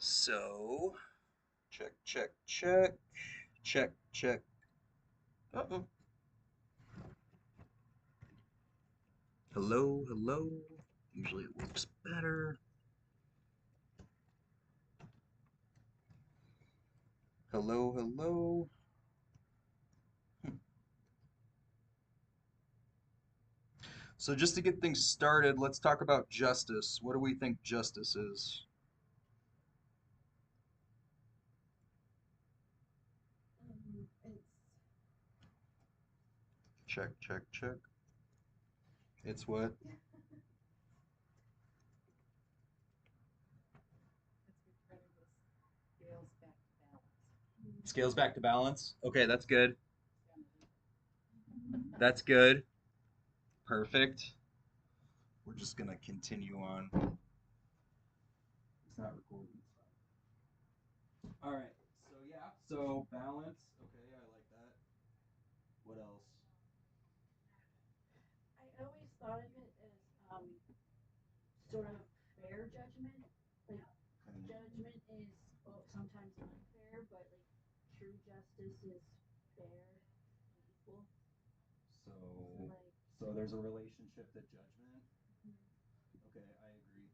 So, check, check, check, check, check. Uh-oh. Hello, hello. Usually it works better. Hello, hello. So just to get things started, let's talk about justice. What do we think justice is? It's Check, check, check. It's what? returning the scales back to balance. Scales back to balance. Okay, that's good. Sanity. That's good. Perfect. We're just gonna continue on. It's not recording. All right. So yeah. So balance. Okay, I like that. What else? I always thought of it as sort of fair judgment. Like Okay. judgment is sometimes unfair, but like true justice is fair and equal. So, So like, so there's a relationship to judgment. mhm. Okay, I agree.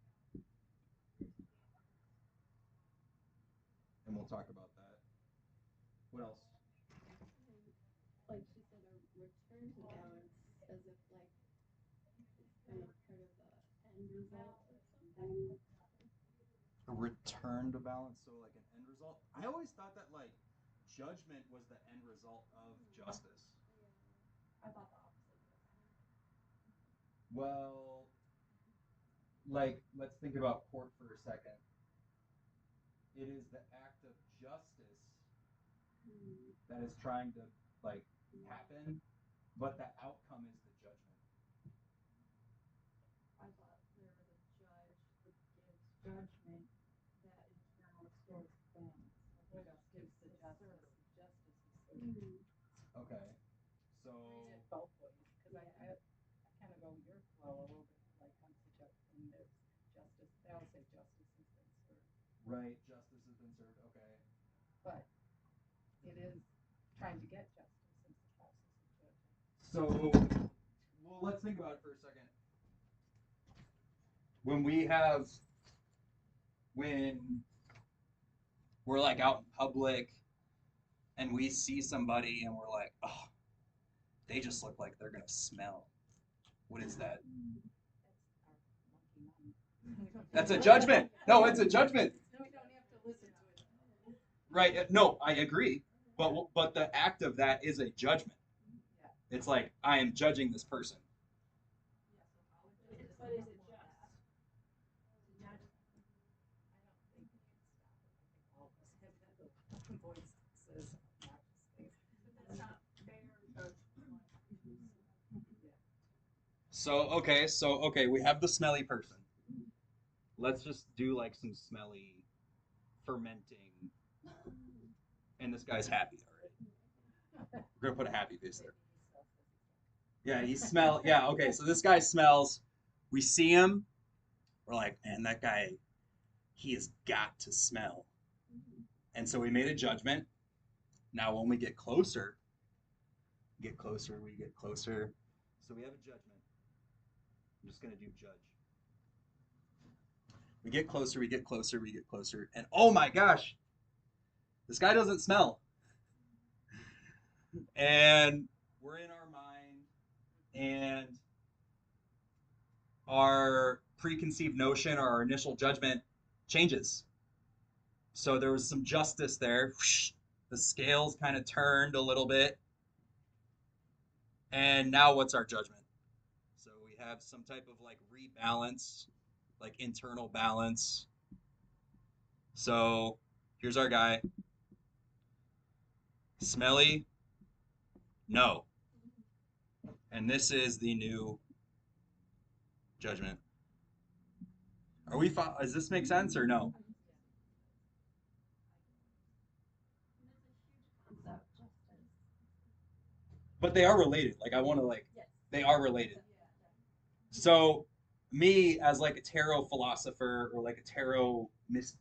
And we'll talk about that. What else? Like she said, a return to balance, as if like it's kind of part of the end result of something. A return to balance. So like an end result. I always thought that like judgment was the end result of justice. Yeah, I thought the opposite. Well, like let's think about court for a second. It is the act of justice that is trying to like happen, but the outcome is the judgment. I thought there was a judge that gives judgment that in turn restores balance. Like justice the justice. Justice is served. Okay. So Read it both ways because I kind of go your flow a little bit like on when there's justice. They always say justice has been served, right, justice has been served. Okay. but it is trying to get justice is the process of judging. So, well, let's think about it for a second. When we have, when we're like out in public and we see somebody and we're like, oh, they just look like they're gonna smell. What is that? That's our monkey mind. That's a judgment. No, it's a judgment. We don't have to listen to it. Right? No, I agree. But the act of that is a judgment. Yeah. It's like I am judging this person. But is it just? To judge them? I don't think we can stop it. I think all of us have had the voice that says obnoxious things. But that's not fair judgment. Yeah. So okay, we have the smelly person. Let's just do like some smelly fermenting, and this guy's happy already. We're gonna put a happy face there. Yeah, he smell. Yeah, okay. So this guy smells. We see him. We're like, man, that guy, he has got to smell. And so we made a judgment. Now, when we get closer, get closer, we get closer. So we have a judgment. I'm just gonna do judge. We get closer, we get closer, we get closer, and oh my gosh, this guy doesn't smell. And we're in our mind, and our preconceived notion or our initial judgment changes. So there was some justice there. The scales kind of turned a little bit. And now what's our judgment? So we have some type of like rebalance, like internal balance. So here's our guy. Smelly? No. And this is the new judgment. Are we? Does this make sense or no? Concept, justice. But they are related. Like I want to like Yes. they are related. Yeah. So me as like a tarot philosopher or like a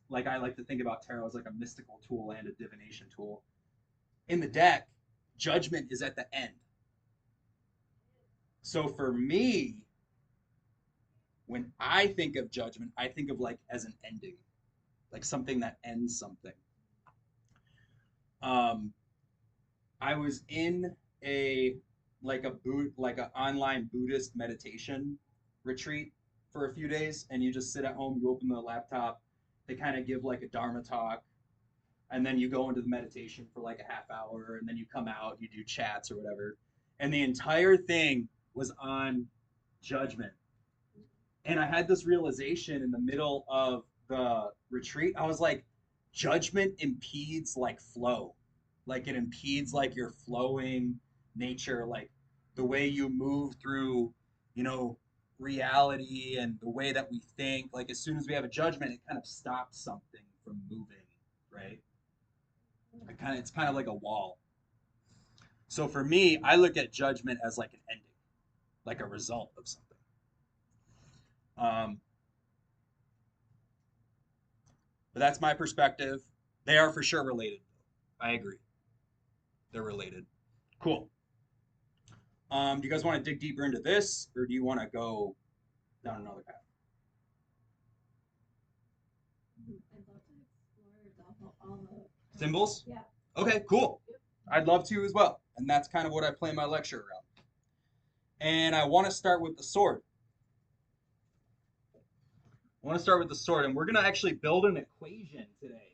like I like to think about tarot as like a mystical tool and a divination tool. In the deck, judgment is at the end. So for me, when I think of judgment, I think of like as an ending, like something that ends something. Um, I was in a like an online Buddhist meditation retreat for a few days, and you just sit at home, you open the laptop, they kind of give like a Dharma talk, and then you go into the meditation for like a half hour, and then you come out, you do chats or whatever, and the entire thing was on judgment. And I had this realization in the middle of the retreat. I was like, judgment impedes like flow. Like it impedes like your flowing nature, like the way you move through, you know, reality and the way that we think. Like as soon as we have a judgment, it kind of stops something from moving, right? It's kind of like a wall. So for me, I look at judgment as like an ending, like a result of something. Um, But that's my perspective. They are for sure related. I agree. They're related. Cool. Do you guys want to dig deeper into this, or do you want to go down another path? I'd love to explore all the Symbols? yeah. Okay, cool. I'd love to as well. And that's kind of what I plan my lecture around. And I want to start with the sword. I want to start with the sword, and we're going to actually build an equation today.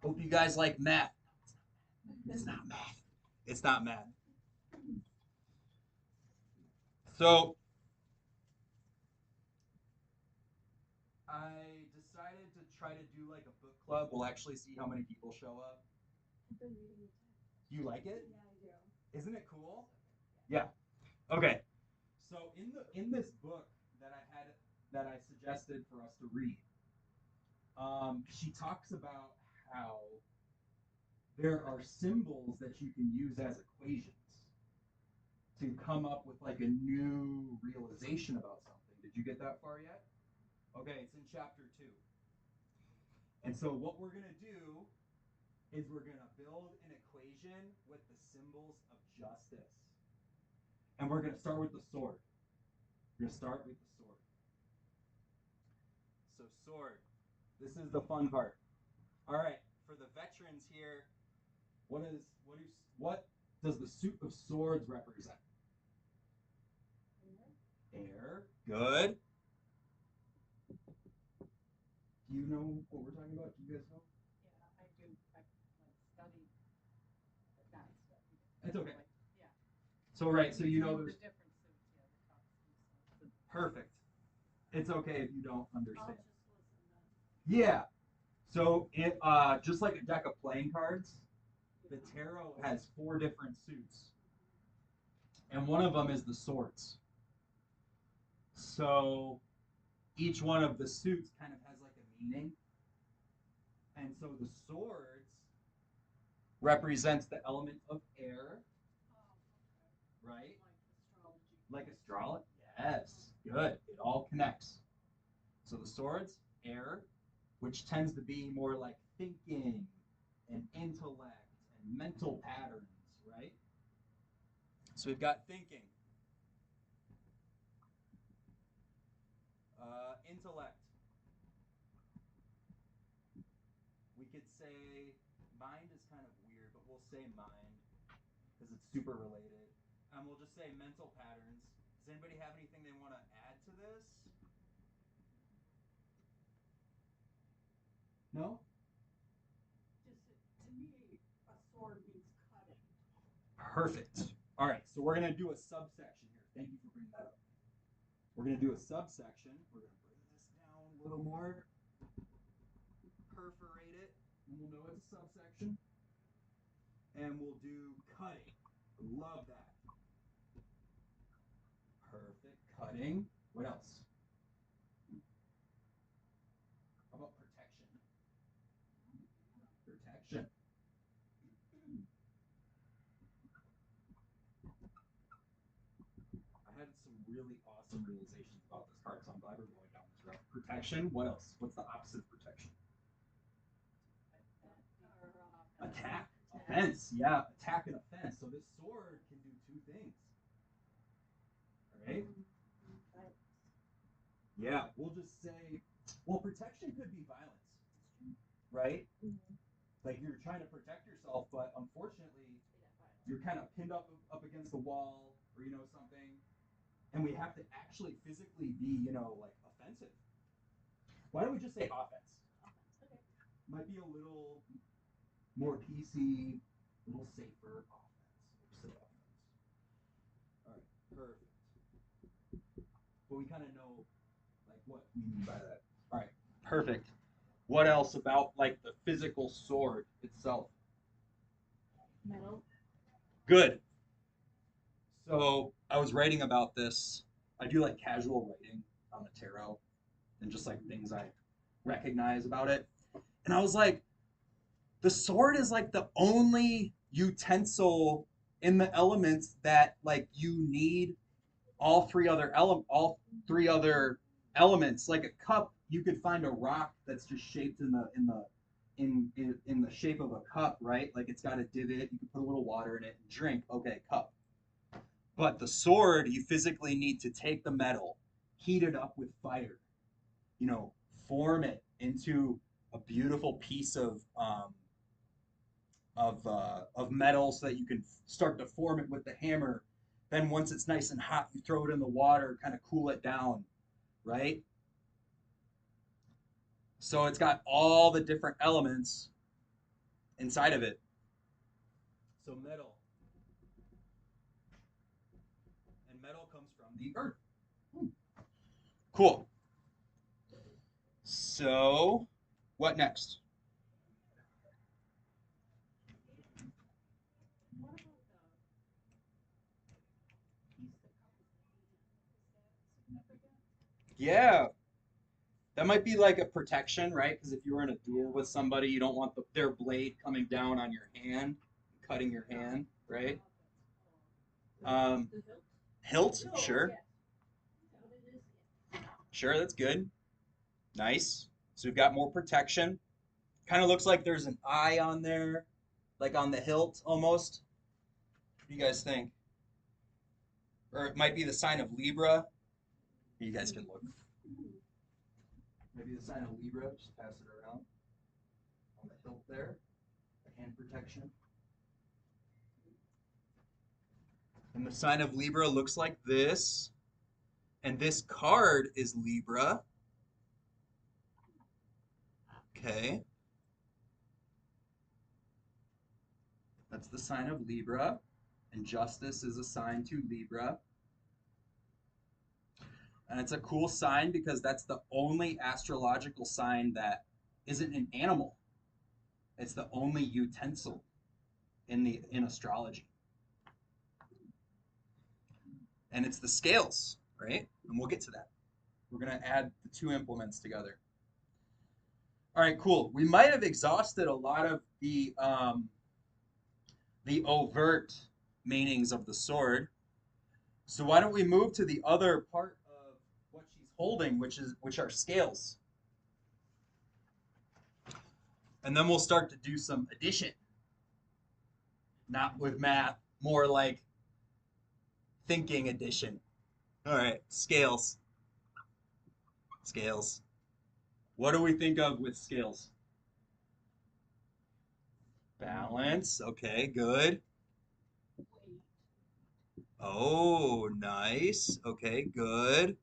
Hope you guys like math. It's not math. It's not math. So I decided to try to do like a book club. We'll actually see how many people show up. I've been reading the text. Do you like it? Yeah, I do. Isn't it cool? Yeah. Okay. So in this book that I suggested for us to read, she talks about how there are symbols that you can use as equations to come up with like a new realization about something. Did you get that far yet? Okay, it's in chapter 2. And so what we're going to do is we're going to build an equation with the symbols of justice. And we're going to start with the sword. We're going to start with the sword. So sword. This is the fun part. All right, for the veterans here, what does the suit of swords represent? Air. Good. Do you know what we're talking about? Do you guys know? Yeah, I do. I like studied, but not studied. It's okay. Like, yeah. So right, so you know the there's different suits. Yeah, the top suits. perfect. It's okay if you don't I'll understand. just listen then. Yeah. So it just like a deck of playing cards, the tarot has 4 different suits, and one of them is the swords. So each one of the suits kind of has like a meaning, and so the swords represents the element of air, Oh, okay. right? Like astrology. Like astrology. Yes, good. It all connects. So the swords, air, which tends to be more like thinking and intellect and mental patterns, right? So we've got thinking, intellect. We could say mind is kind of weird, but we'll say mind because it's super related. And we'll just say mental patterns. Does anybody have anything they want to add to this? No? Just to me, a sword means cutting. Perfect. All right, so we're going to do a subsection here. Thank you for bringing that up. We're going to do a subsection. We're going to bring this down a little more, perforate it, and we'll know it's a subsection. And we'll do cutting. Love that. Perfect. Cutting. What else? How about protection? Protection. I had some really awesome realizations about this card, so I'm glad we're going down this route. Protection. What else? What's the opposite of protection? Attack. Offense. Yeah, attack and offense. So this sword can do two things. All right. Yeah, we'll just say, well, protection could be violence, right? Like you're trying to protect yourself, but unfortunately, you're kind of pinned up against the wall, or something, and we have to actually physically be, like offensive. Why don't we just say offense? Okay. Might be a little more PC, a little safer. Offense. We'll say offense. All right, perfect. But we kind of know like what we mean by that. All right, perfect. What else about like the physical sword itself? Metal. Good. So I was writing about this. I do like casual writing on the tarot and just like things I recognize about it. And I was like, the sword is like the only utensil in the elements that like you need all three other elements. Like a cup, you could find a rock that's just shaped in the shape of a cup, right? Like it's got a divot. You can put a little water in it and drink. Okay, cup. But the sword, you physically need to take the metal, heat it up with fire, form it into a beautiful piece of metal so that you can start to form it with the hammer. Then once it's nice and hot, you throw it in the water, kind of cool it down, right? So it's got all the different elements inside of it. So metal. And metal comes from the earth. Cool. So, what next? What about the piece that covers the hand? Is that significant? Yeah, that might be like a protection, right? Because if you were in a duel with somebody, you don't want their blade coming down on your hand, cutting your hand, right? The Hilt, hilt? sure. Yes. Is that what it is? Yeah. Sure, that's good. Nice. So we've got more protection. Kind of looks like there's an eye on there, like on the hilt almost. What do you guys think? Or it might be the sign of Libra. You guys can look. Maybe the sign of Libra. Just pass it around on the hilt there. The hand protection. And the sign of Libra looks like this. And this card is Libra. Okay. That's the sign of Libra. And justice is assigned to Libra. And it's a cool sign because that's the only astrological sign that isn't an animal. It's the only utensil in astrology. And it's the scales, right? And we'll get to that. We're going to add the two implements together. All right, cool. We might have exhausted a lot of the overt meanings of the sword. So why don't we move to the other part of what she's holding, which are scales. And then we'll start to do some addition. Not with math, more like thinking addition. All right, scales. Scales. What do we think of with scales? Balance. Okay, good. Oh, nice. Okay, good.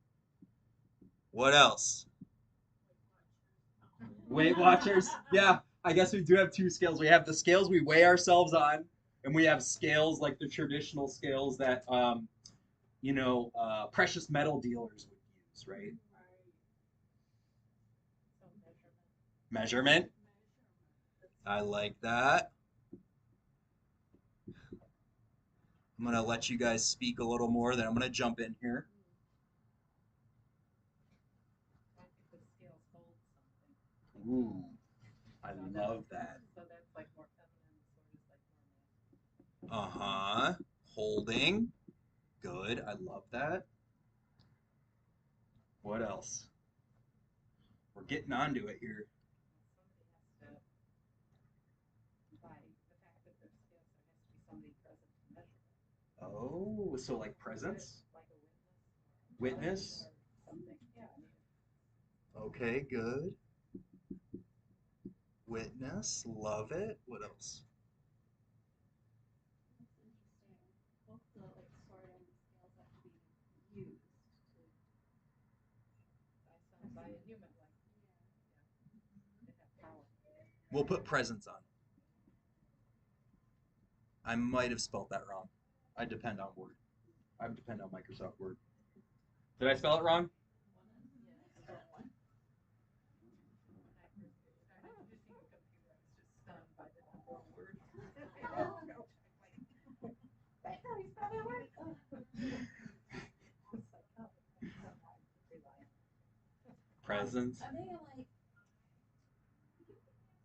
What else? Weight Watchers. Yeah, I guess we do have two scales. We have the scales we weigh ourselves on, and we have scales like the traditional scales that precious metal dealers would use, right? So Measurement. I like that. I'm going to let you guys speak a little more, then I'm going to jump in here. I think the scales hold something. Ooh, I love that. So that's like more feminine, sort of like more masculine. Uh-huh. Holding. Good. I love that. What else? We're getting onto it here. Somebody has to, by the fact that there's scales, there has to be somebody present to measure it. Oh, so like presence? Like a witness. Witness? Or something. Yeah, I mean, Okay, good. Witness, love it. What else? That's interesting. Both the like sword and the scales have to be used to by a human, like, yeah. they have power. We'll put presence on. I might have spelled that wrong. I depend on Word. I depend on Microsoft Word. Did I spell it wrong? Yeah, one. When I first started using a computer, I was just stunned by the number of words. Like, that how you spell that word? It's like, oh, somehow I can rely on it. Presence. Are they like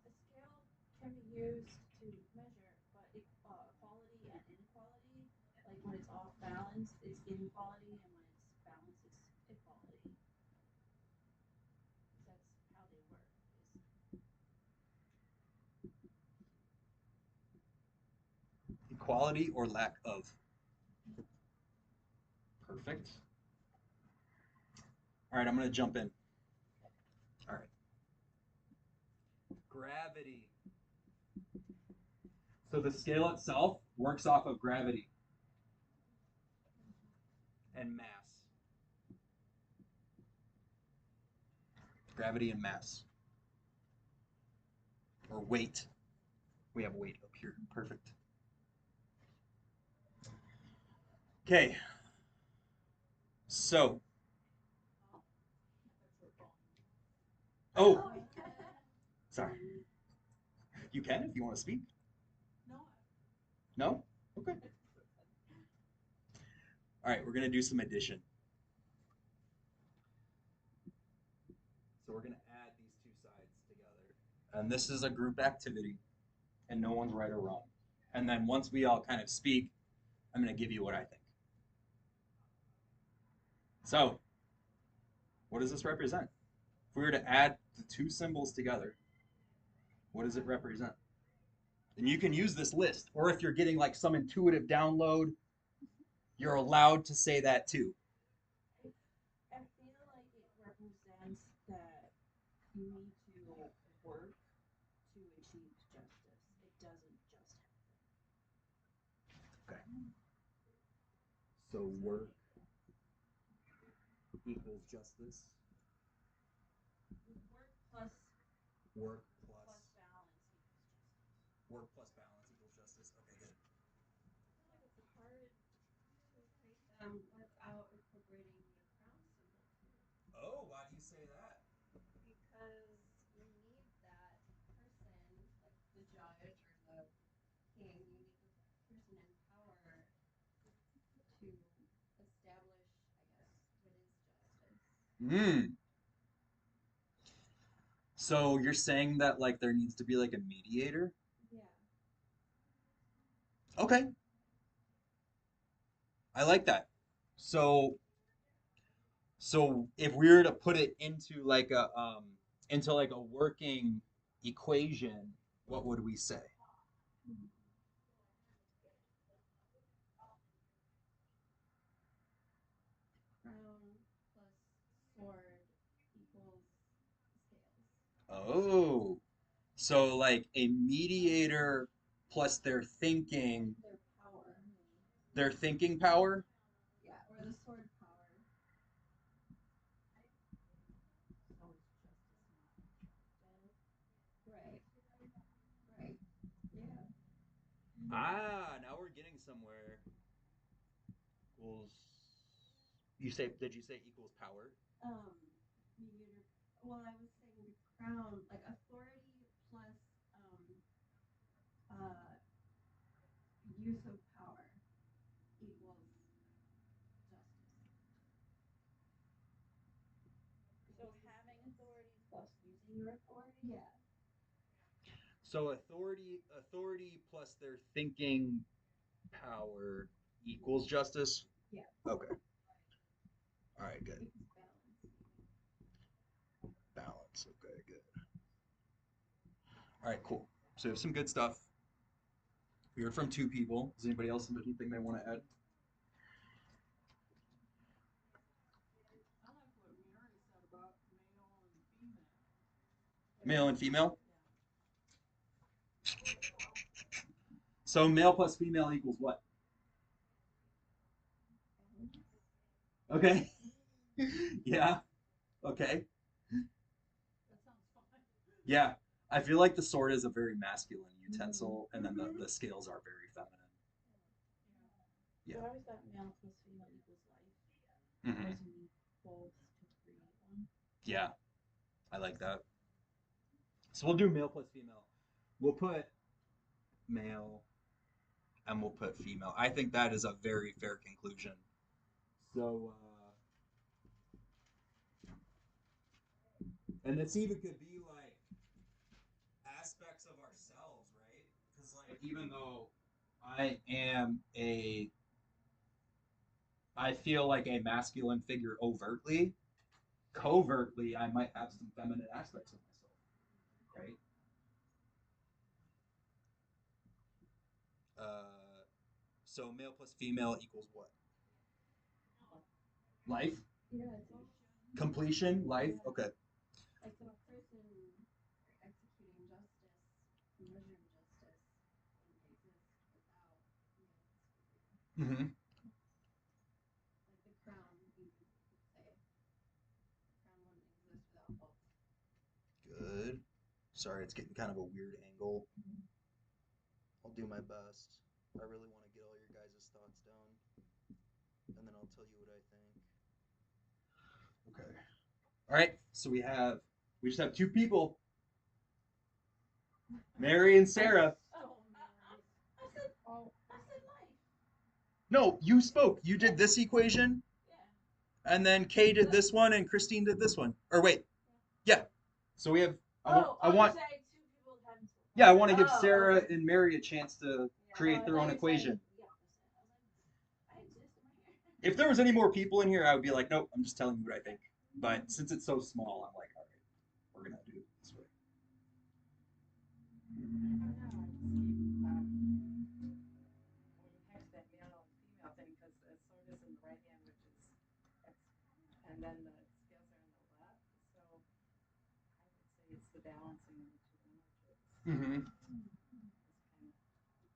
a scale can be used to measure, but equality and inequality, like when it's off balance, it's inequality, and when it's balanced, it's equality. That's how they work. Is Equality or lack of. Perfect. All right, I'm going to jump in. All right. Gravity. So the scale itself works off of gravity and mass. Gravity and mass. Or weight. We have weight up here. Perfect. Okay. So. Oh, sorry. You can if you want to speak. no. No? Okay. All right, we're going to do some addition. So we're going to add these two sides together. And this is a group activity, and no one's right or wrong. And then once we all kind of speak, I'm going to give you what I think. So, what does this represent? If we were to add the two symbols together, what does it represent? And you can use this list, or if you're getting like some intuitive download, you're allowed to say that too. I feel like it represents that you need to work to achieve justice. It doesn't just happen. Okay. So work equals justice. Work plus Work plus balance equals justice. work plus balance equals justice. Okay, good. I feel like it's hard to create them without incorporating the crown symbol too. Oh, why do you say that? Because you need that person, like the judge or the king, you need the person in power to establish, I guess, what is justice. Hmm. So you're saying that like there needs to be like a mediator? Yeah. Okay. I like that. So if we were to put it into like a working equation, what would we say? Crown plus sword equals scales. Oh. So like a mediator plus Their power. their thinking power. Yeah, or the sword power. So it's justice not objective. Right. Right. Yeah. Ah, now we're getting somewhere. Equals. Did you say equals power? Mediator. Well, I was saying the crown, like authority plus uh use of power equals justice. So having authority plus using your authority. Yeah. So authority plus their thinking power equals justice. Yeah. Okay. All right, good. Equals balance. thoughts. Okay, good. All right, cool. So we have some good stuff. We heard from two people. Does anybody else have anything they want to add? I like what Mary said about male and female. Male and female? So male plus female equals what? Okay. Yeah. Okay. That sounds fun. Yeah. I feel like the sword is a very masculine utensil, and then the scales are very feminine. So Yeah. I always thought male plus female equals life. Hmm. Because you need both to create one. Yeah. I like that. So we'll do male plus female. We'll put male and we'll put female. I think that is a very fair conclusion. So, and this even could be like aspects of ourselves, right? Because, like, even though I feel like a masculine figure overtly, covertly, I might have some feminine aspects of myself, right? So male plus female equals what? Life? Yeah, it's all Completion? Life? Okay. like the person executing justice, measuring justice, wouldn't exist without male plus female. Mm-hmm. Like the crown, you could say the crown wouldn't exist without both. Good. Sorry, it's getting kind of a weird angle. I'll do my best. I really want to get all your guys' thoughts down, and then I'll tell you what I think. Okay. All right. So we just have two people, Mary and Sarah. Oh, I said life. No, you spoke. You did this equation, Yeah. and then Kay did this one, and Christine did this one. Or wait, yeah. So we have. I want. You're saying two people having to. Yeah, I want to give Oh, Sarah okay. and Mary a chance to create their I own thought you were equation. saying the opposite. I was like, I exist. I'm right here. If there was any more people in here, I would be like, nope, I'm just telling you what I think. But since it's so small, I'm like, all right, we're gonna do it this way. I don't know. When you have that male and female thing, because the sword is in the right hand, which is and then the scales are in the left. So I would say it's the balancing of the two energies. Mm-hmm. It's kind of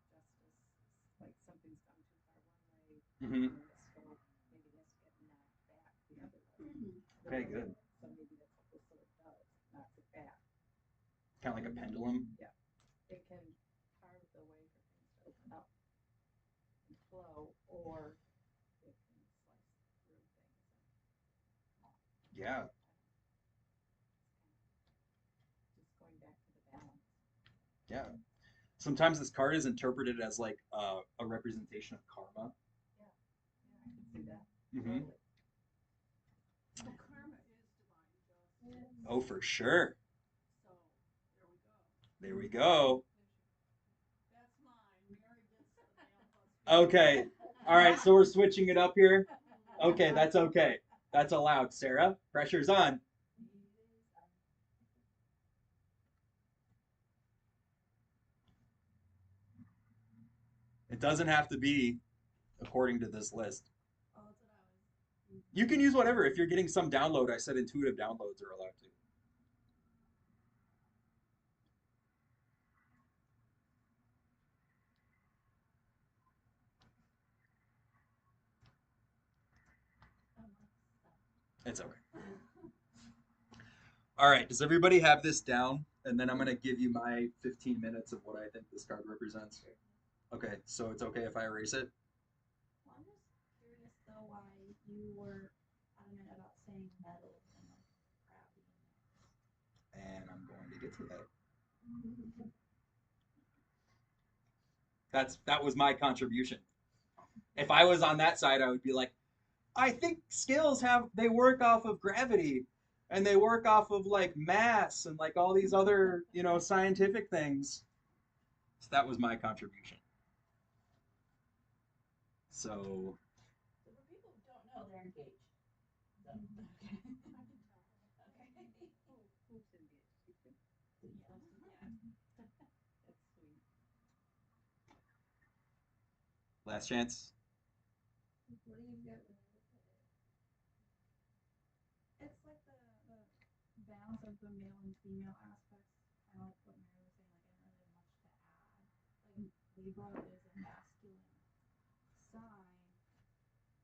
justice. It's like something's gone too far one way, Mm-hmm. and it has to go. Maybe it has to get knocked back the other way. Okay, good. So maybe that's what the sword does, knocks it back. Kind of like a pendulum. Yeah. It can carve the way for things to open up and flow, or it can slice through things. Yeah. Just going back to the balance. Yeah. Sometimes this card is interpreted as like a representation of karma. Yeah, I can see that. Mm-hmm. Totally. Well, karma is divine justice. Oh, for sure. So there we go. There we go. That's mine. Mary gets the male plus female. Okay. All right. So we're switching it up here. Okay, that's okay. That's allowed. Sarah, pressure's on. It doesn't have to be according to this list. Oh, that's what I was. You can use whatever. If you're getting some download, I said intuitive downloads are allowed to. It's okay. All right. Does everybody have this down? And then I'm going to give you my 15 minutes of what I think this card represents. Okay. So it's okay if I erase it? Well, I'm just curious though why you were adamant about saying metals and like crappy. And I'm going to get to that. That was my contribution. If I was on that side, I would be like, I think scales they work off of gravity and they work off of like mass and like all these other, scientific things. So that was my contribution. So So for people who don't know, they're engaged. So, okay. Okay. That's sweet. Last chance. What do you get when you look at it? It's like the balance of the male and female aspects, kind of like what Mary was saying. Like I don't really have much to add. Like Libra is a masculine sign, but the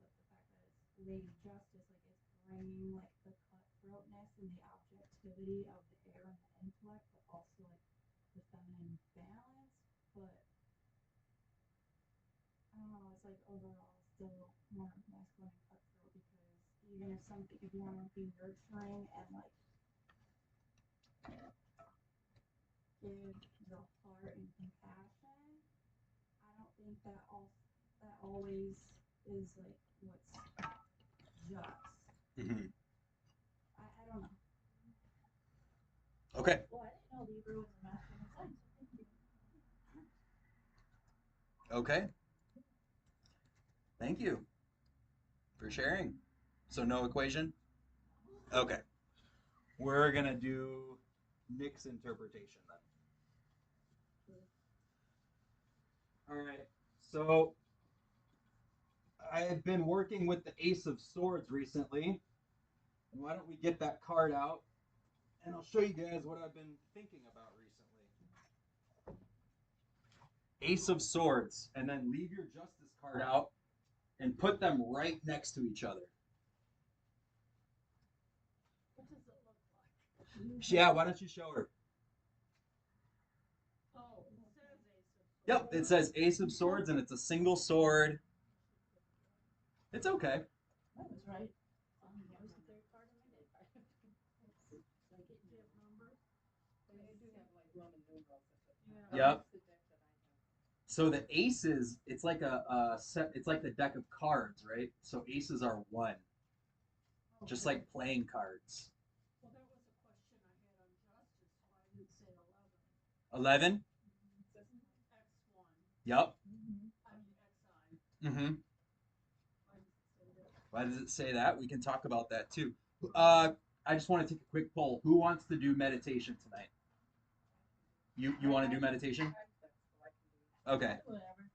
fact that it's Lady Justice, like it's bringing like the cutthroatness and the objectivity of the air and the intellect, but also like the feminine balance. But I don't know, it's like overall still more masculine and cutthroat because even if something, if you want to be nurturing and like give the heart and compassion, I don't think that always is like what's just. Mm-hmm. I don't know. Okay. Well, I didn't know Libra was a masculine sign, so thank you. Okay. Thank you for sharing. So no equation? Okay. We're going to do Nick's interpretation then. All right. So I've been working with the Ace of Swords recently. And why don't we get that card out? And I'll show you guys what I've been thinking about recently. Ace of Swords. And then leave your Justice card out and put them right next to each other. What does it look like? Yeah, why don't you show her? Oh, it says Ace of Swords. Yep, it says Ace of Swords and it's a single sword. It's okay. That was right. That was the third card in my deck. Like it, do you have numbers? They do have like Roman numerals at the top. Yep. That's the deck that I have. So the aces, it's like a set. It's like the deck of cards, right? So aces are one, just like playing cards. Well, that was a question I had on Justice. Why did it say 11? 11. X1. Yep. I mean XI. Mm-hmm. Why does it say that? Why does it say that? We can talk about that too. I just want to take a quick poll. Who wants to do meditation tonight? You want to do meditation? Okay. Whatever.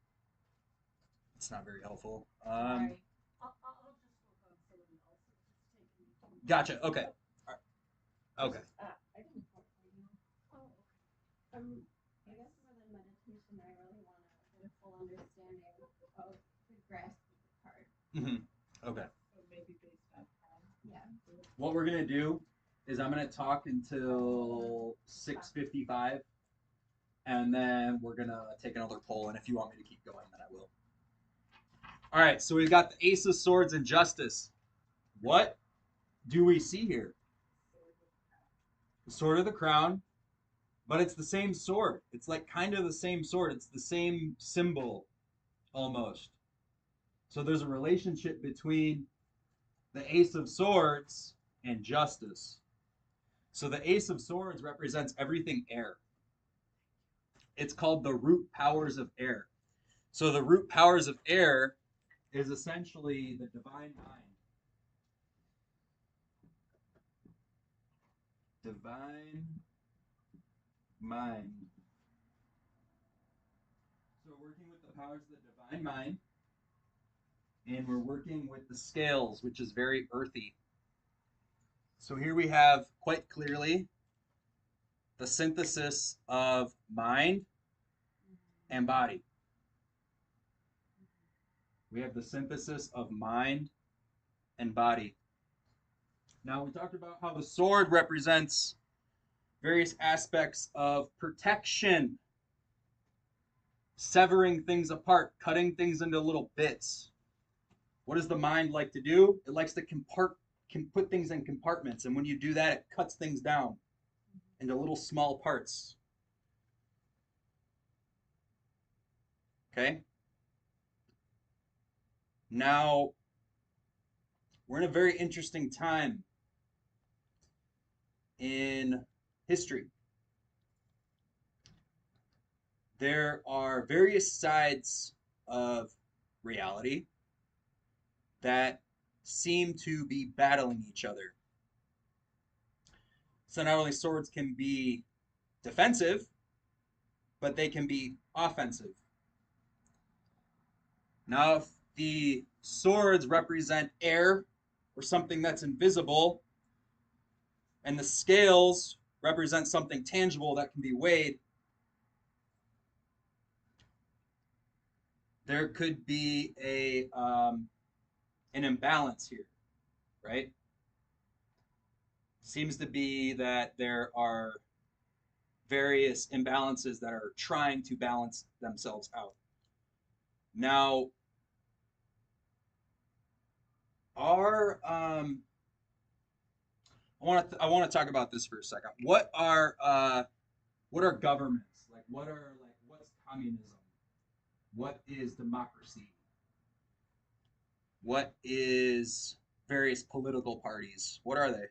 It's not very helpful. Sorry. I'll just look on somebody else. It's just taking me too long. Gotcha. Okay. Okay. I can report for you. Oh, okay. I guess more than meditation, I really want to get a full understanding of the grasp of the card. Mm-hmm. Okay. So maybe based on time. Yeah. What we're gonna do is I'm gonna talk until 6:55, and then we're gonna take another poll. And if you want me to keep going, then I will. All right. So we've got the Ace of Swords and Justice. What do we see here? The Sword of the Crown, but it's the same sword. It's like kind of the same sword. It's the same symbol, almost. So there's a relationship between the Ace of Swords and Justice. So the Ace of Swords represents everything air. It's called the root powers of air. So the root powers of air is essentially the divine mind. Divine mind. So we're working with the powers of the divine mind. And we're working with the scales, which is very earthy. So here we have quite clearly the synthesis of mind and body. We have the synthesis of mind and body. Now, we talked about how the sword represents various aspects of protection, severing things apart, cutting things into little bits. What does the mind like to do? It likes to put things in compartments, and when you do that, it cuts things down into little small parts. Okay? Now, we're in a very interesting time in history. There are various sides of reality that seem to be battling each other. So not only swords can be defensive, but they can be offensive. Now, if the swords represent air or something that's invisible, and the scales represent something tangible that can be weighed, there could be an imbalance here, right? Seems to be that there are various imbalances that are trying to balance themselves out. Now, I want to talk about this for a second. What are governments? Like what's communism? What is democracy? What is various political parties? What are they?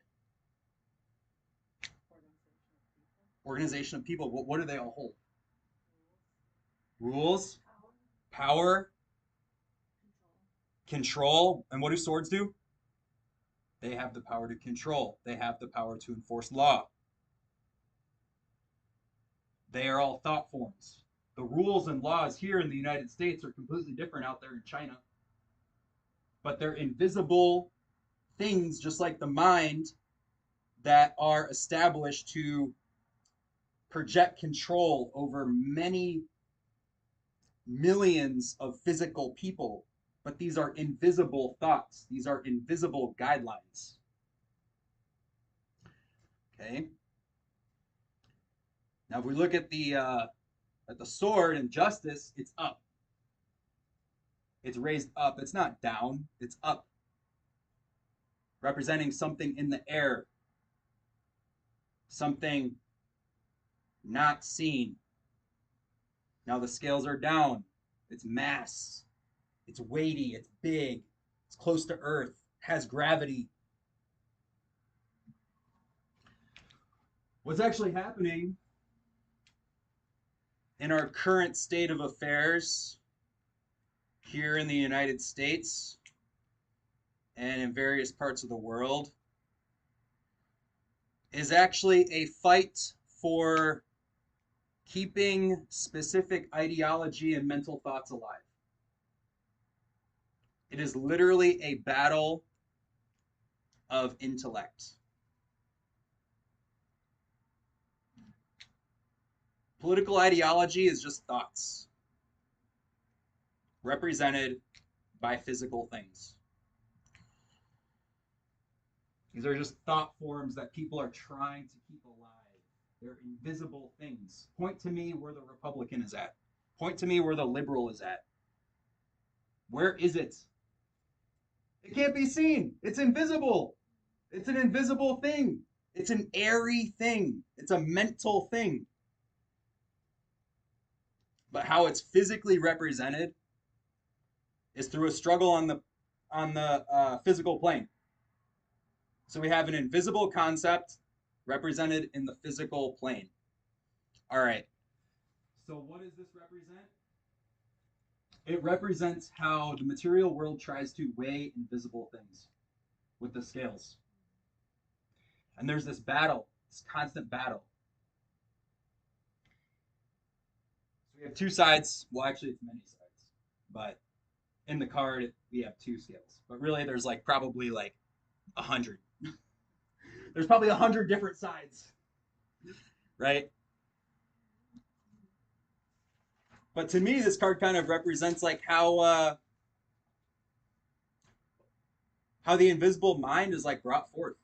Organization of people. What do they all hold? Rules, power, control. And what do swords do? They have the power to control. They have the power to enforce law. They are all thought forms. The rules and laws here in the United States are completely different out there in China. But they're invisible things, just like the mind, that are established to project control over many millions of physical people. But these are invisible thoughts. These are invisible guidelines. Okay. Now, if we look at the sword in justice, it's up. It's raised up. It's not down. It's up, representing something in the air, something not seen. Now the scales are down. It's mass. It's weighty. It's big. It's close to Earth. Has gravity. What's actually happening in our current state of affairs here in the United States and in various parts of the world is actually a fight for keeping specific ideology and mental thoughts alive. It is literally a battle of intellect. Political ideology is just thoughts represented by physical things. These are just thought forms that people are trying to keep alive. They're invisible things. Point to me where the Republican is at. Point to me where the liberal is at. Where is it? It can't be seen. It's invisible. It's an invisible thing. It's an airy thing. It's a mental thing. But how it's physically represented is through a struggle on the physical plane. So we have an invisible concept represented in the physical plane. All right. So what does this represent? It represents how the material world tries to weigh invisible things with the scales. And there's this battle, this constant battle. So we have two sides. Well, actually, it's many sides. But in the card, we have two scales. But really, there's probably 100. There's probably 100 different sides, right? But to me, this card kind of represents how the invisible mind is brought forth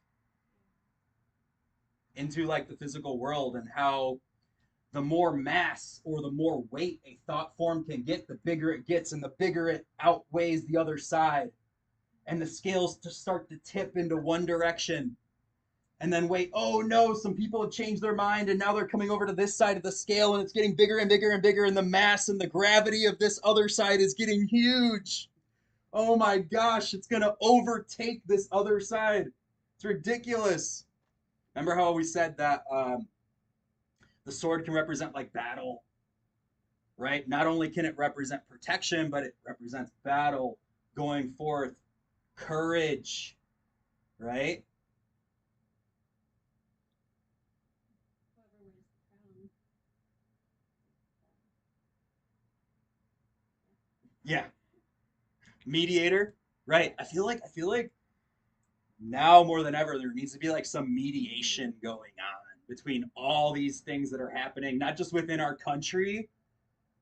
into the physical world, and how the more mass or the more weight a thought form can get, the bigger it gets, and the bigger it outweighs the other side. And the scales just start to tip into one direction. And then wait, oh no, some people have changed their mind and now they're coming over to this side of the scale, and it's getting bigger and bigger and bigger, and the mass and the gravity of this other side is getting huge. Oh my gosh, it's going to overtake this other side. It's ridiculous. Remember how we said that the sword can represent battle, right? Not only can it represent protection, but it represents battle, going forth, courage, right? Yeah, mediator, right? I feel like now more than ever there needs to be like some mediation going on between all these things that are happening, not just within our country,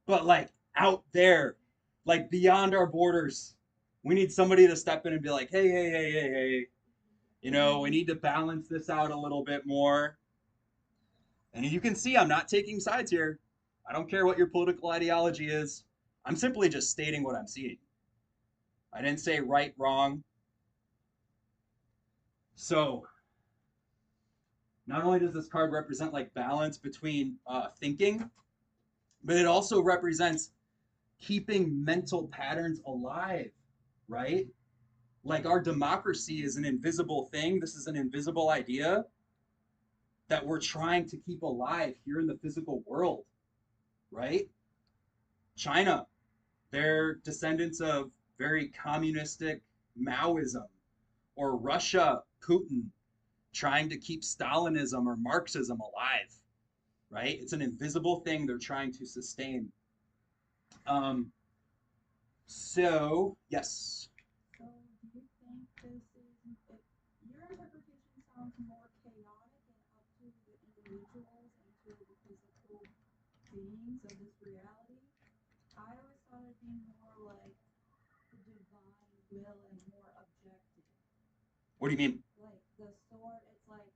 but like out there, like beyond our borders. We need somebody to step in and be like, hey, hey, hey, hey, hey, we need to balance this out a little bit more. And you can see I'm not taking sides here. I don't care what your political ideology is. I'm simply just stating what I'm seeing. I didn't say right, wrong. So, not only does this card represent like balance between thinking, but it also represents keeping mental patterns alive, right? Like our democracy is an invisible thing. This is an invisible idea that we're trying to keep alive here in the physical world, right? China, they're descendants of very communistic Maoism, or Russia, Putin, trying to keep Stalinism or Marxism alive, right? It's an invisible thing they're trying to sustain. Um, yes. So, do you think this is, if your interpretation sounds more chaotic and up to the individuals and to the physical beings of this reality? I always thought it'd be more like the divine will and more objective. What do you mean? Like the sword, it's like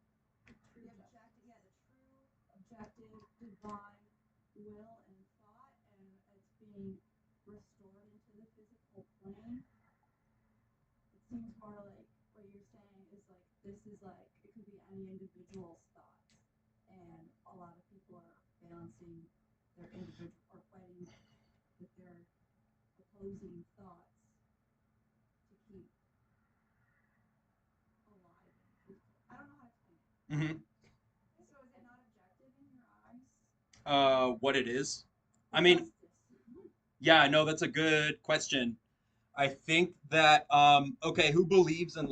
the true objective, divine will and thought, and it's being restored into the physical plane. It seems more like what you're saying is like this is like it could be any individual's thoughts, and a lot of people are balancing their individual or fighting with their opposing thoughts to keep alive and physical. I don't know how to explain it. Mm-hmm. So is it not objective in your eyes? What it is? I mean, yeah, no, that's a good question. I think that okay, who believes in the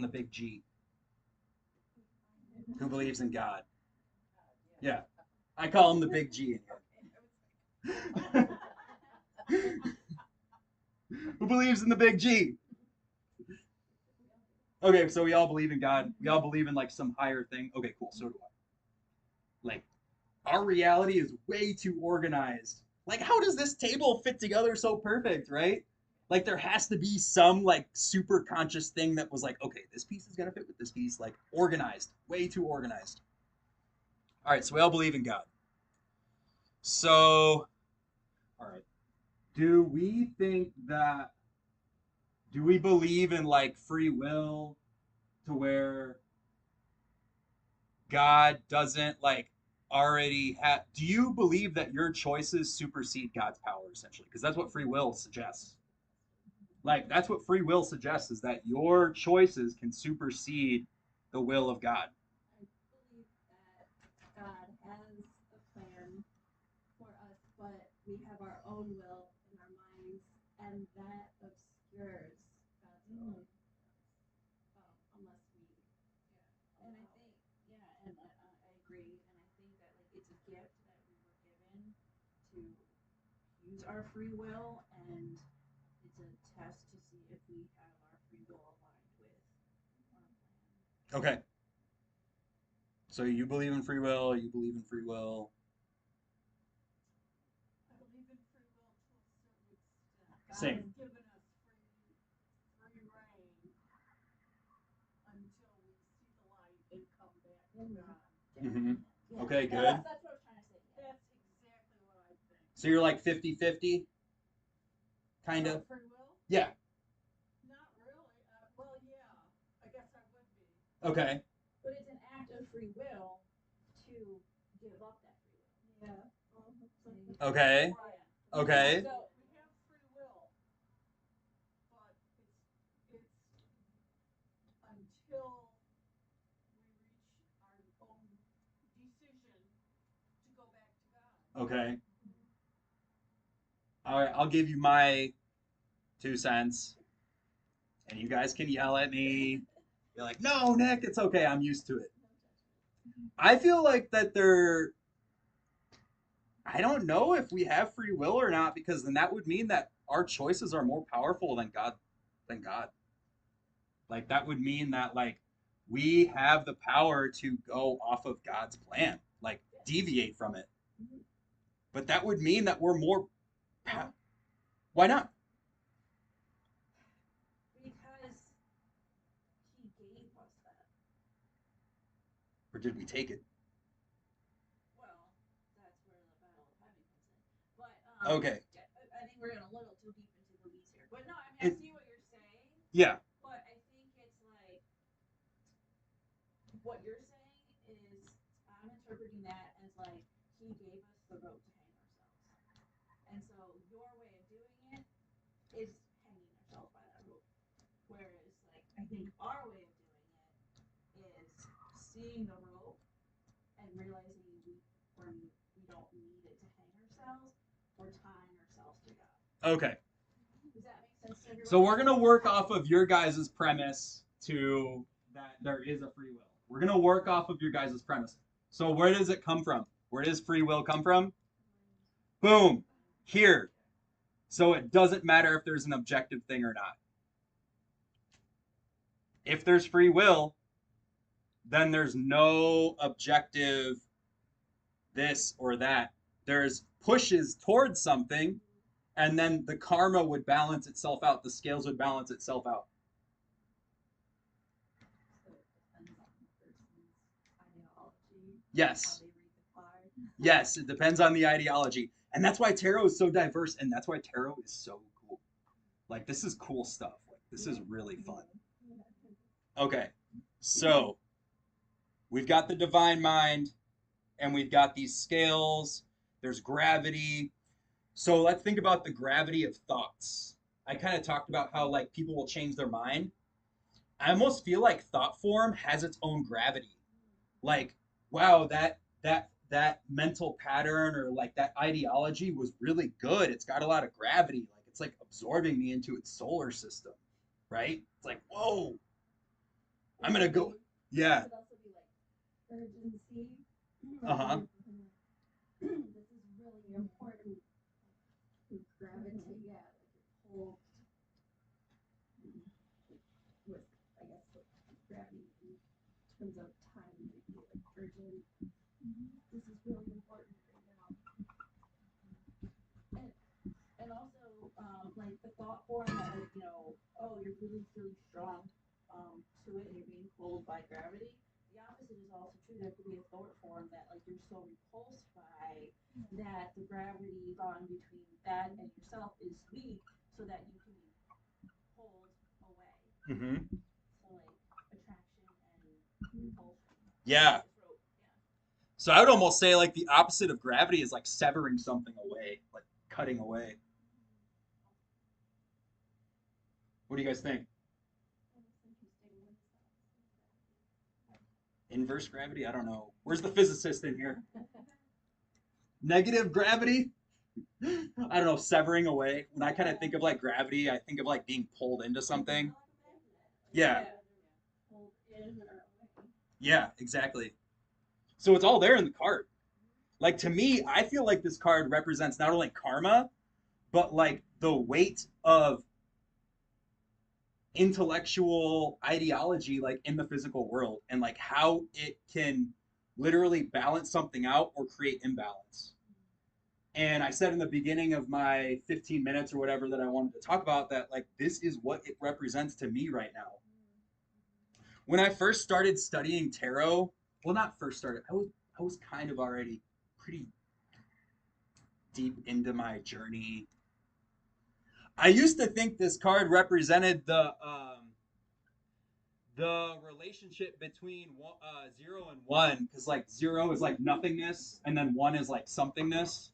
big G? Who believes in God? Yeah. I call him the big G in here. Who believes in the big G? Okay, so we all believe in God. We all believe in like some higher thing. Okay, cool. So do I. Like our reality is way too organized. Like how does this table fit together so perfect, right? Like there has to be some like super conscious thing that was like, okay, this piece is gonna fit with this piece, like organized, way too organized. All right, so we all believe in God. So, all right, do we think that? Do we believe in like free will, to where God doesn't like already have? Do you believe that your choices supersede God's power essentially? Because that's what free will suggests. Like that's what free will suggests is that your choices can supersede the will of God. I believe that God has a plan for us, but we have our own will in our minds, and that obscures God's will. Unless we, yeah. And I think, yeah, and I agree, and I think that like it's a gift that we were given to use our free will, and it's a test to see if we have our free will aligned with our plan. Okay. So you believe in free will. You believe in free will. I believe in free will to a certain extent. God Same. has given us free reign until we see the light and come back to God. Mm-hmm. Yeah. Okay, Yeah, good. that's what I was trying to say. Yeah. That's exactly what I think. So you're like 50-50? Kind of? Free will? Yeah. Not really. Well, yeah. I guess I would be. Okay. But it's an act of free will to give up that free will. Yeah. Okay. Right. Okay. So we have free will, but it's until we reach our own decision to go back to God. Okay. All right, I'll give you my 2 cents, and you guys can yell at me. You're like, no, Nick, it's okay. I'm used to it. I feel like that they're. I don't know if we have free will or not, because then that would mean that our choices are more powerful than God. Than God. Like that would mean that like we have the power to go off of God's plan, like deviate from it. But that would mean that we're more. Why not? Because he gave us that. Or did we take it? Well, that's where the battle of heaven comes in. But Okay. yeah, I think we're getting a little too deep into the weeds here. But no, I mean I It- see what you're saying. Yeah. But I think it's like what you're saying is I'm interpreting that as like he gave us the rope to hang ourselves. And so your way of doing it is hanging yourself by that rope. Whereas like I think our way of doing it is seeing the rope and realizing we don't need it to hang ourselves. We're tying ourselves to God. Okay. Does that make sense to everyone? So we're gonna work off of your guys' premise to that there is a free will. We're gonna work off of your guys' premise. So where does it come from? Where does free will come from? Boom. Here. So it doesn't matter if there's an objective thing or not. If there's free will, then there's no objective this or that. There's pushes towards something, and then the karma would balance itself out. The scales would balance itself out. So it depends on the person's ideology, Yes. how they read the card. Yes, it depends on the ideology. And that's why tarot is so diverse, and that's why tarot is so cool. Like, this is cool stuff. Like, this is really fun. Okay, so we've got the divine mind, and we've got these scales. There's gravity. So let's think about the gravity of thoughts. I kind of talked about how, like, people will change their mind. I almost feel like thought form has its own gravity. Like, wow, that mental pattern or like that ideology was really good. It's got a lot of gravity. Like it's like absorbing me into its solar system, right? It's like, whoa, I'm gonna go. Yeah. It could also be like urgency. Uh-huh. This is really important. Like, gravity, yeah, like you're pulled with, I guess, with gravity in terms of time, you feel like urgent. This is really important right now. And also, like the thought form that like, oh, you're really, really strong to it and you're being pulled by gravity. The opposite is also true. There could be a thought form that like you're so repulsed by that the gravity bond between that and yourself is weak so that you can be pulled away. Mm-hmm. So like attraction and repulsion. Yeah. So I would almost say like the opposite of gravity is like severing something away, like cutting away. What do you guys think? Inverse gravity? I don't know. Where's the physicist in here? Negative gravity? I don't know, severing away. When I kind of think of like gravity, I think of like being pulled into something. Yeah. Pulled in or away. Yeah, exactly. So it's all there in the card. Like to me, I feel like this card represents not only karma, but like the weight of intellectual ideology like in the physical world and like how it can literally balance something out or create imbalance. And I said in the beginning of my 15 minutes or whatever that I wanted to talk about that like this is what it represents to me right now. When I first started studying tarot, well not first started, I was kind of already pretty deep into my journey. I used to think this card represented the relationship between 0 and 1, because like 0 is like nothingness and then 1 is like somethingness,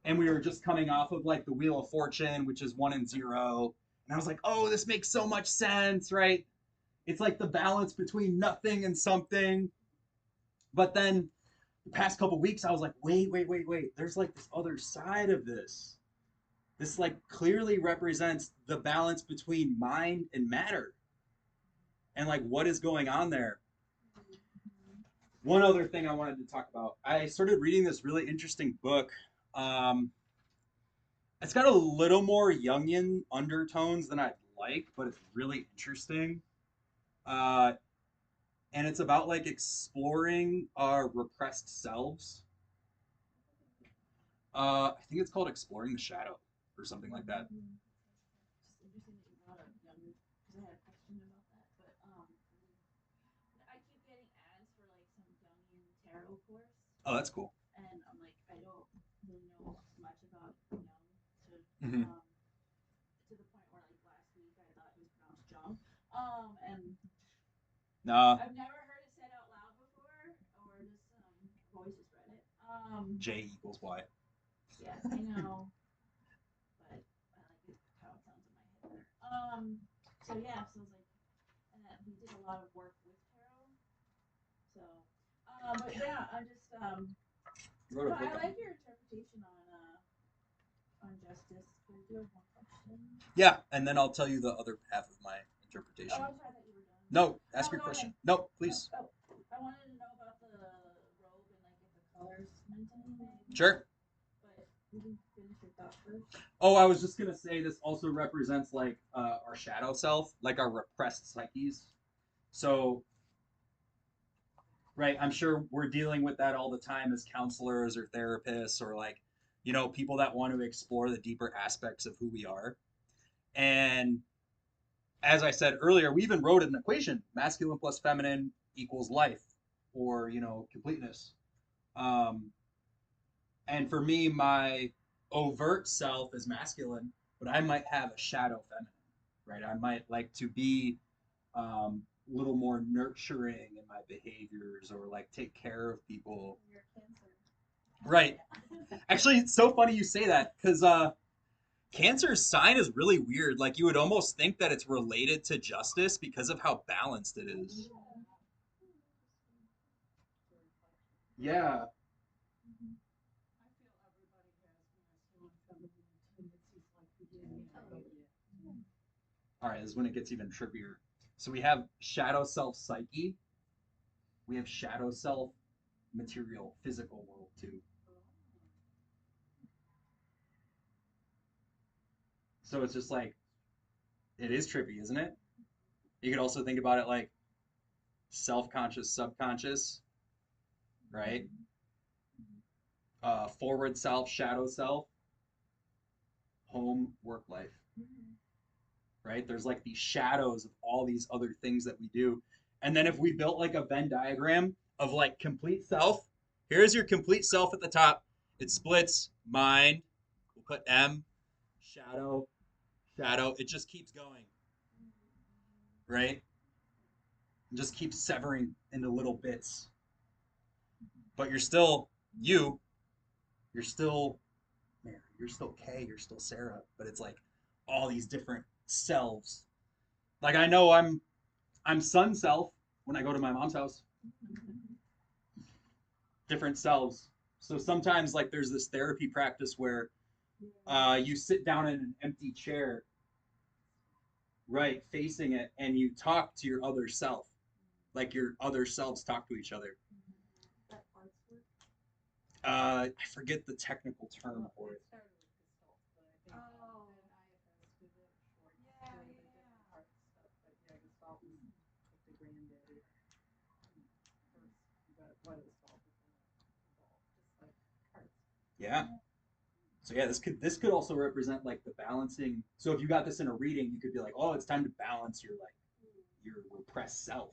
and we were just coming off of like the Wheel of Fortune, which is 1 and 0, and I was like, oh, this makes so much sense, right? It's like the balance between nothing and something. But then the past couple weeks I was like, wait, there's like this other side of this. This like clearly represents the balance between mind and matter and like what is going on there. One other thing I wanted to talk about. I started reading this really interesting book. Um, it's got a little more Jungian undertones than I'd like, but it's really interesting. Uh, and it's about like exploring our repressed selves. I think it's called Exploring the Shadow or something like that. Just interesting that you brought up younger, because I had a question about that. But I keep getting ads for like some Jungian tarot course, Oh, that's cool. and I'm like, I don't really know much about Jung Hmm. to the point where like last week I thought it was pronounced Jung. And Nah, I've never heard it said out loud before, or just I've always just read it. J equals Y. Yeah, I know, but I like it how it sounds in my head better. So yeah, so it's like, and we did a lot of work with tarot. So, but yeah, I just You wrote a no, I book on like it. your interpretation on justice. But I do have one question. Yeah, and then I'll tell you the other half of my interpretation. Oh, I'm sorry that you were done. No, ask No, your go question. ahead. No, please. Oh, I wanted to know about the robe and like if the colors meant anything. Sure. But you can finish your thought first. Oh, I was just gonna say this also represents like our shadow self, like our repressed psyches. So, right, I'm sure we're dealing with that all the time as counselors or therapists or like, people that want to explore the deeper aspects of who we are. And as I said earlier, we even wrote an equation: masculine plus feminine equals life, or completeness. Um, and for me, my overt self is masculine, but I might have a shadow feminine, right? I might like to be a little more nurturing in my behaviors or like take care of people. You're a Cancer. Right. Actually, it's so funny you say that because Cancer's sign is really weird. Like you would almost think that it's related to justice because of how balanced it is. Yeah. I feel everybody has masculine, feminine tendencies like we did. All right, this is when it gets even trippier. So we have shadow self psyche. We have shadow self material, physical world too. So it's just like, it is trippy, isn't it? You could also think about it like self conscious, subconscious, right? Forward self, shadow self, home, work life, right? There's like these shadows of all these other things that we do. And then if we built like a Venn diagram of like complete self, here's your complete self at the top. It splits mind, we'll put M, shadow, shadow. It just keeps going, right? It just keeps severing into little bits. But you're still you. You're still Mary. You're still Kay. You're still Sarah. But it's like all these different selves. Like I know I'm son self when I go to my mom's house. Different selves. So sometimes like there's this therapy practice where you sit down in an empty chair, right, facing it, and you talk to your other self, like your other selves talk to each other. That parts work. I forget the technical term for It it. started with Gestalt, but I think Oh. then IFS did it short Yeah, doing the yeah. different parts stuff. But yeah, Gestalt was like the granddaddy first, but what it was called evolved, just like parts. Yeah. So yeah, this could also represent like the balancing. So if you got this in a reading, you could be like, oh, it's time to balance your repressed self.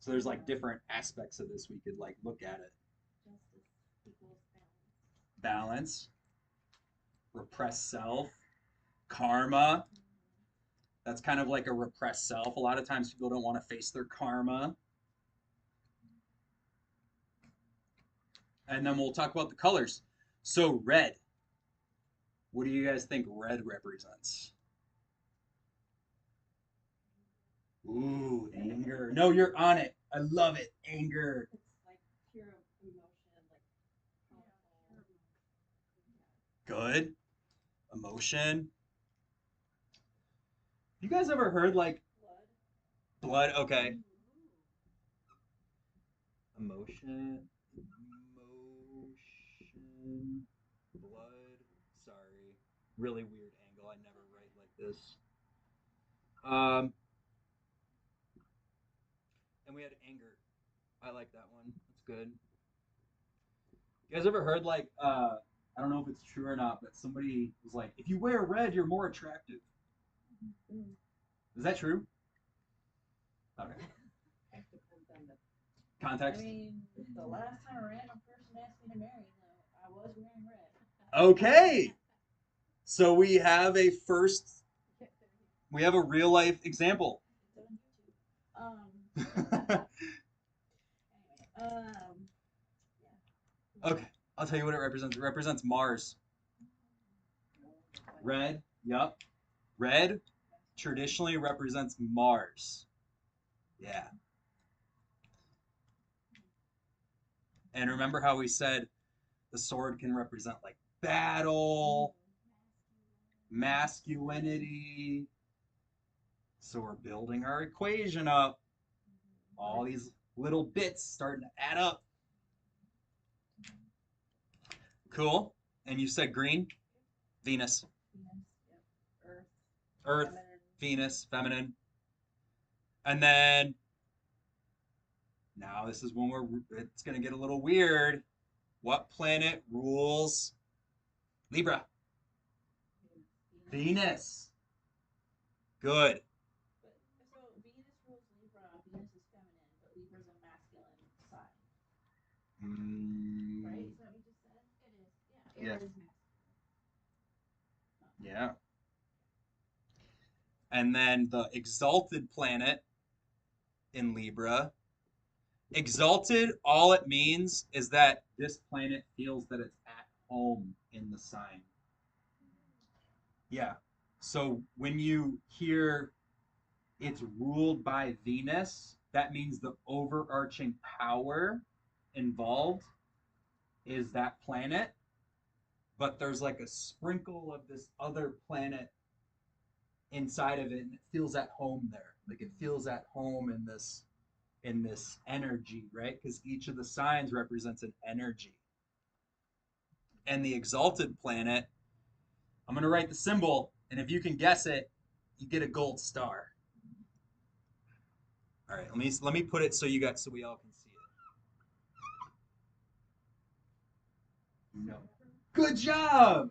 So there's like different aspects of this we could like look at it. Justice equals balance. Balance, repressed self, karma. That's kind of like a repressed self. A lot of times people don't want to face their karma. And then we'll talk about the colors. So red. What do you guys think red represents? Ooh, anger. No, you're on it. I love it. Anger. It's like pure emotion, like powerful. Good. Emotion. You guys ever heard like Blood. blood? Okay. Emotion, blood. Sorry, really weird angle. I never write like this. Um, and we had anger. I like that one. That's good. You guys ever heard like I don't know if it's true or not, but somebody was like, if you wear red, you're more attractive. Is that true? Okay. It depends on the I Context. mean, the last time a random person asked me to marry them, I was wearing red. Okay. So we have a first. We have a real life example. It's on YouTube. Anyway, yeah. Okay, I'll tell you what it represents. It represents Mars. Red. Yup. Red traditionally represents Mars. Yeah. And remember how we said the sword can represent like battle, masculinity. So we're building our equation up. All these little bits starting to add up. Cool. And you said green? Venus. Venus, yep. Earth. Earth, Feminine. Venus, feminine. And then now this is when it's going to get a little weird. What planet rules Libra? Venus. Good. But so Venus rules Libra. Venus is feminine, but Libra's a masculine sign, right? Is that what you just said? It is. Yeah. Yeah. It is masculine. Yeah. And then the exalted planet in Libra. Exalted, all it means is that this planet feels that it's at home in the sign. Yeah. So when you hear it's ruled by Venus, that means the overarching power involved is that planet, but there's like a sprinkle of this other planet inside of it, and it feels at home there. Like it feels at home in this energy, right? Because each of the signs represents an energy. And the exalted planet, I'm gonna write the symbol, and if you can guess it, you get a gold star. All right, let me put it so we all can see it. No. Good job.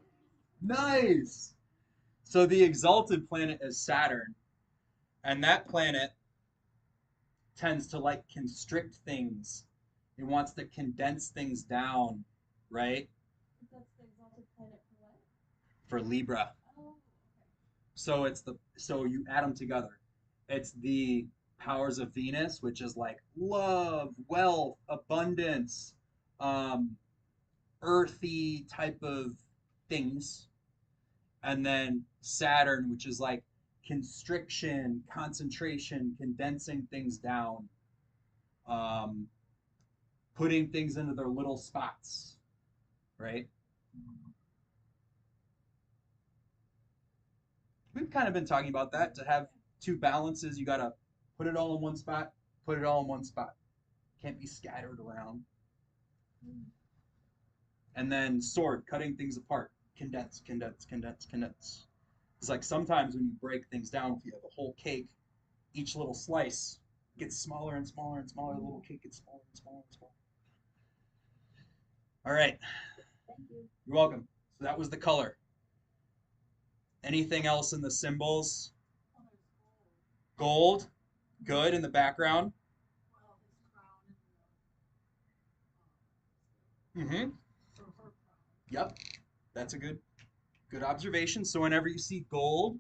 Nice. So the exalted planet is Saturn, and that planet tends to like constrict things. It wants to condense things down, right? That's the exalted planet for what? For Libra. Oh, okay. So you add them together. It's the powers of Venus, which is like love, wealth, abundance, um, earthy type of things, and then Saturn, which is like constriction, concentration, condensing things down, um, putting things into their little spots, right? We've kind of been talking about that. To have two balances, you got to put it all in one spot, put it all in one spot. Can't be scattered around. And then sword, cutting things apart, condense, condense, condense, condense. It's like sometimes when you break things down, if you have a whole cake, each little slice gets smaller and smaller and smaller. The little cake gets smaller and smaller and smaller. All right. Thank you. You're welcome. So that was the color. Anything else in the symbols? Oh, there's Gold, good in the background. well, his crown Mm-hmm. or her crown. Yep. That's a good observation. So whenever you see gold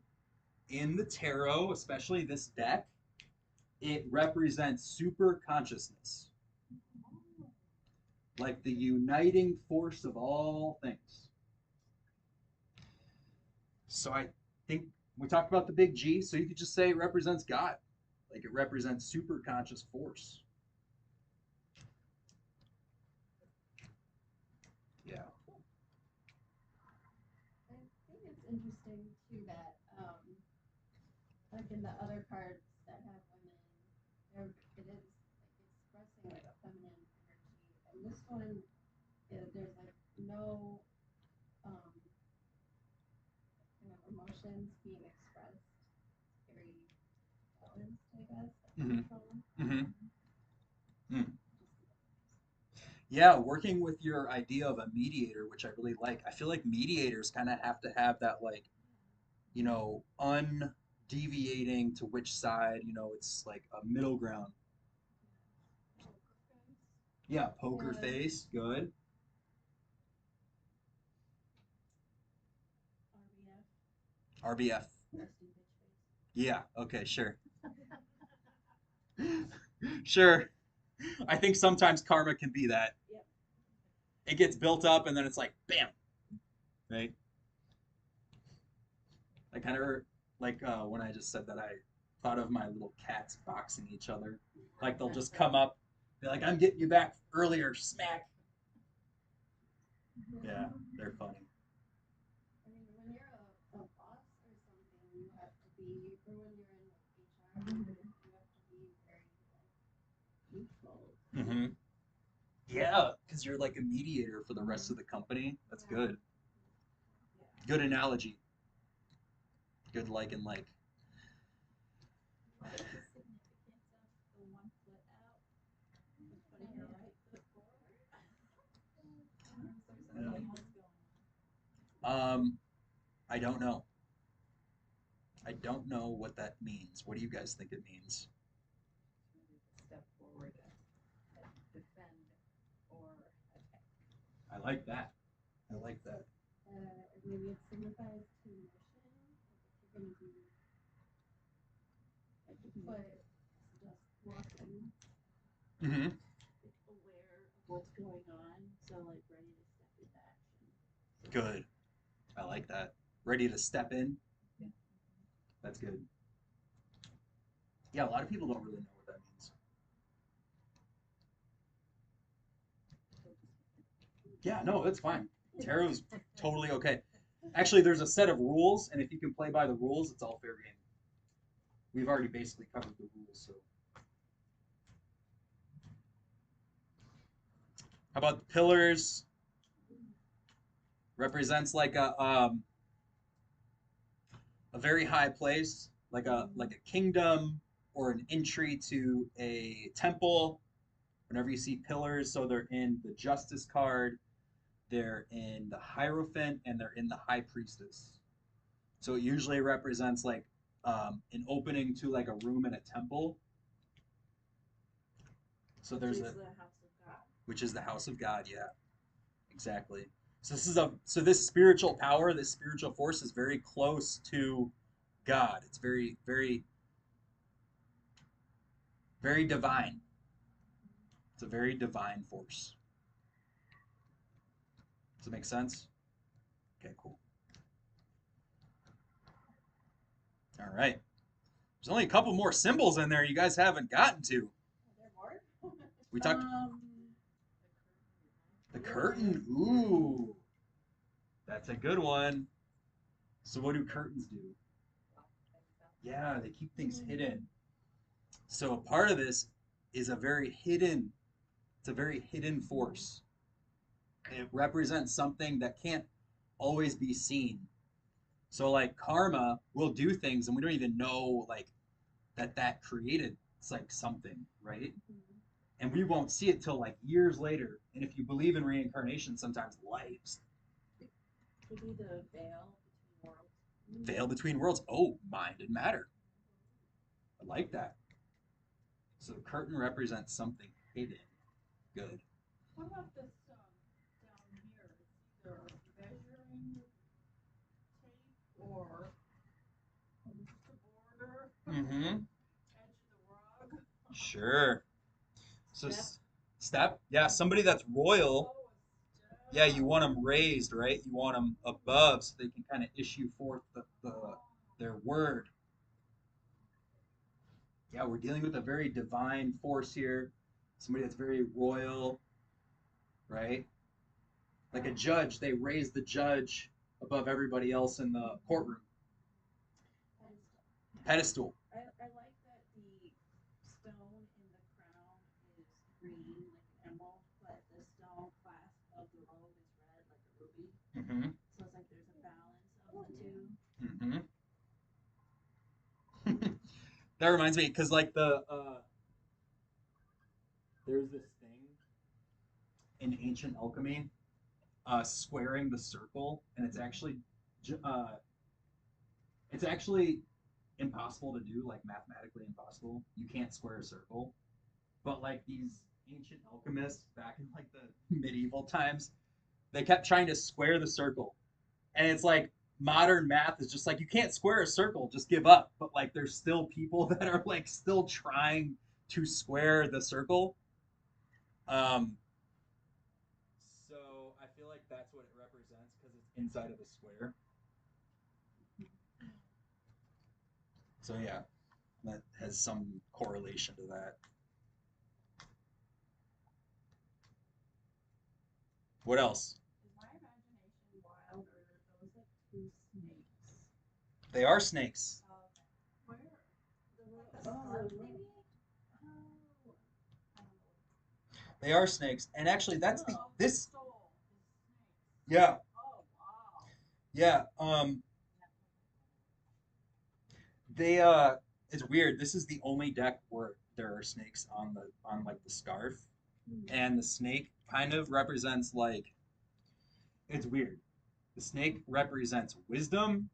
in the tarot, especially this deck, it represents super consciousness, like the uniting force of all things. So I think we talked about the big G, so you could just say it represents God, like it represents super conscious force. Yeah. I think it's interesting too that, like in the other cards that have women, it is like expressing like a feminine one there's like no kind of emotions being expressed, very balanced, I guess, like Mhm. neutral. Mm. Yeah, working with your idea of a mediator, which I really like. I feel like mediators kind of have to have that, like, undeviating to which side, it's like a middle ground. Yeah, poker Yeah. face, good. RBF, RBF. resting bitch face. Yeah, okay, sure. Sure. I think sometimes karma can be that. Yep. It gets built up and then it's like, bam, right? I kind of like when I just said that, I thought of my little cats boxing each other. Like they'll just come up, be like, I'm getting you back earlier, smack. Yeah, they're funny. I mean, when you're a boss or something, you have to be, or when you're in like HR, you have to be very like neutral. Mm-hmm. Yeah, because you're like a mediator for the rest of the company. That's good. Good analogy. Good like and like. What is the significance of the 1 foot out and putting your right foot forward? Is there something else going on? I don't know. I don't know what that means. What do you guys think it means? Maybe to step forward and defend or attack. I like that. I like that. Maybe it signifies to motion. Like if you're gonna be like your foot just walking. Mm-hmm. Like aware of what's going on, so like ready to step into action. Good. I like that. Ready to step in. Yeah. That's good. Yeah, a lot of people don't really know what that means. Yeah, no, that's fine. Tarot's totally okay. Actually, there's a set of rules, and if you can play by the rules, it's all fair game. We've already basically covered the rules, so. How about the pillars? Represents like a very high place, like a kingdom or an entry to a temple. Whenever you see pillars, so they're in the Justice card, they're in the Hierophant, and they're in the High Priestess. So it usually represents like an opening to like a room in a temple. So Which there's is a the house of God. which is the house of God. Yeah, exactly. So this spiritual power, this spiritual force is very close to God. It's very, very, very divine. It's a very divine force. Does it make sense? Okay, cool. All right. There's only a couple more symbols in there you guys haven't gotten to. Are there more? We talked the The curtain. Ooh, that's a good one. So what do curtains do? Yeah, they keep things hidden. So a part of this is a very hidden. It's a very hidden force. It represents something that can't always be seen. So like karma will do things and we don't even know like that created it's like something, right? And we won't see it till like years later. And if you believe in reincarnation, sometimes lives. Could be the veil between worlds. Veil between worlds. Oh, mind and matter. I like that. So the curtain represents something hidden. Good. What about this down here? It's either measuring tape or just a border, Mm-hmm. edge of the rug. Sure. So Step. step. Yeah, somebody that's royal. Oh, a Yeah, step. you want them raised, right? You want them above so they can kind of issue forth their word. Yeah, we're dealing with a very divine force here. Somebody that's very royal, right? Like a judge, they raise the judge above everybody else in the courtroom. Pedestal. I like that the stone in the crown is green, like an emerald, but the stone Mm-hmm. So it's like there's a balance of the two. Mm-hmm. That reminds me, because like there's this thing in ancient alchemy, squaring the circle, and it's actually impossible to do, like mathematically impossible. You can't square a circle, but like these ancient alchemists back in like the medieval times, they kept trying to square the circle, and it's like modern math is just like you can't square a circle, just give up. But like there's still people that are like still trying to square the circle. Um, so I feel like that's what it represents because it's inside of a square. So yeah, that has some correlation to that. What else? Is my imagination wild, or are those like two snakes? They are snakes. Oh, okay. Where? The Like little a scarf, oh, maybe? oh, I don't know. They are snakes, and actually, that's the Oh, this. soul is snakes. Yeah, Oh, wow. yeah. They it's weird. This is the only deck where there are snakes on like the scarf, and the snake kind of represents like it's weird. The snake represents wisdom.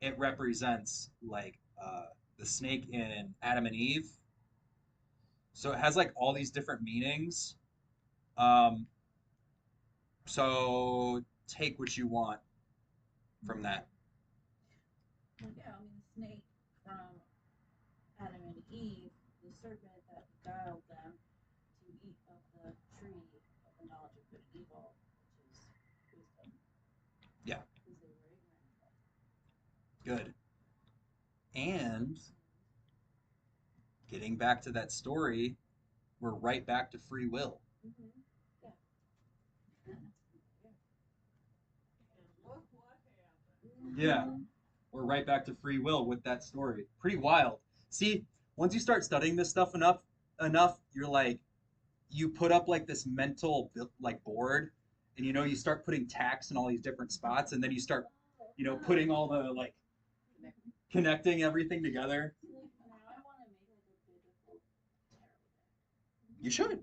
It represents like the snake in Adam and Eve. So it has like all these different meanings. Um, so take what you want from that. Well, yeah, I mean, the snake from Adam and Eve, the serpent that beguiled them to eat of the tree of the knowledge of good and evil, which is wisdom. Yeah, Because they were ignorant. good. And getting back to that story, we're right back to free will. Mm-hmm. Yeah. Yeah. And look what happened. Yeah, we're right back to free will with that story. Pretty wild. See, once you start studying this stuff enough, you're like, you put up like this mental like board, and you start putting tacks in all these different spots, and then you start, putting all the like connecting everything together. Now I want to make like a biblical tarot deck. You should.